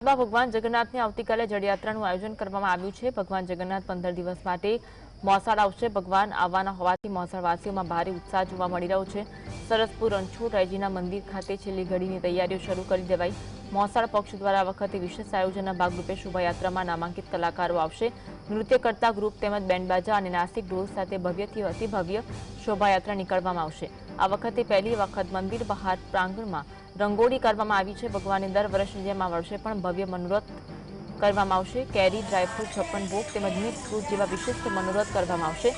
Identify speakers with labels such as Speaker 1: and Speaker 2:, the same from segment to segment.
Speaker 1: ભગવાન જગન્નાથની આવતીકાલે જળયાત્રાનું આયોજન કરવામાં આવ્યું છે। ભગવાન જગન્નાથ 15 દિવસ માટે મોસાળ આવશે। ભગવાન આવવાના હોવાથી મોસાળવાસીઓમાં ભારે ઉત્સાહ જોવા મળી રહ્યો છે। સરસપુર રણછોડ રાયજીના મંદિર ખાતે છેલ્લી ઘડીની તૈયારીઓ શરૂ કરી દેવાઈ। મોસાળ પક્ષ દ્વારા આ વખતે વિશેષ આયોજનના ભાગરૂપે શોભાયાત્રામાં નામાંકિત કલાકારો આવશે। નૃત્ય કરતા ગ્રુપ તેમજ બેન્ડબાજા અને નાસિક ઢોલ સાથે ભવ્યથી અતિભવ્ય શોભાયાત્રા નીકળવામાં આવશે। આ વખતે પહેલી વખત મંદિર બહાર પ્રાંગણમાં રંગોળી કરવામાં આવી છે। ભગવાનને દર વર્ષની જેમ આ વર્ષે પણ ભવ્ય મનોરથ કરવામાં આવશે। કેરી, ડ્રાયફ્રૂટ, 56 ભોગ તેમજ મિક્સ ફ્રૂટ જેવા વિશિષ્ટ મનોરથ કરવામાં આવશે।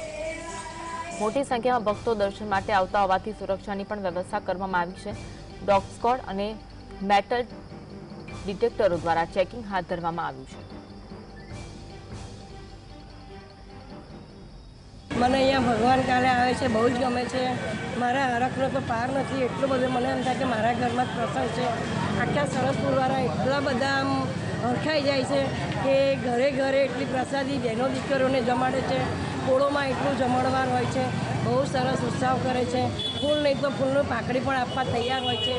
Speaker 1: મોટી સંખ્યામાં ભક્તો દર્શન માટે આવતા હોવાથી સુરક્ષાની પણ વ્યવસ્થા કરવામાં આવી છે। ડોગ સ્ક્વોડ અને મેટલ ડિટેક્ટરો દ્વારા ચેકિંગ હાથ ધરવામાં આવ્યું છે।
Speaker 2: મને અહીંયા ભગવાન કાલે આવે છે, બહુ જ ગમે છે। મારા હરખનો તો પાર નથી, એટલો બધો મને એમ થાય કે મારા ઘરમાં જ પ્રસંગ છે। આખા સરસપુરવાળા એટલા બધા આમ હરખાઈ જાય છે કે ઘરે ઘરે એટલી પ્રસાદી બહેનો દીકરીઓને જમાડે છે। પોળોમાં એટલું જમણવાર હોય છે, બહુ સરસ ઉત્સાહ કરે છે। ફૂલ નહીં તો ફૂલનું પાકડી પણ આપવા તૈયાર હોય છે।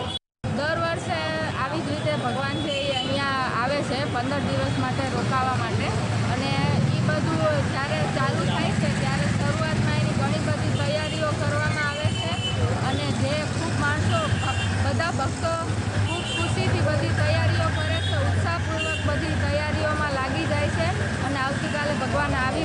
Speaker 3: દર વર્ષે આવી જ રીતે ભગવાન છે એ અહીંયા આવે છે 15 દિવસ માટે રોકાવા માટે, અને એ બધું જ્યારે ચાલુ થાય છે ત્યારે શરૂઆતમાં એની ઘણી બધી તૈયારીઓ કરવામાં આવે છે, અને જે ખૂબ માણસો બધા ભક્તો ખૂબ ખુશીથી બધી તૈયારીઓ કરે છે, ઉત્સાહપૂર્વક બધી તૈયારીઓમાં લાગી જાય છે, અને આવતીકાલે ભગવાન આવી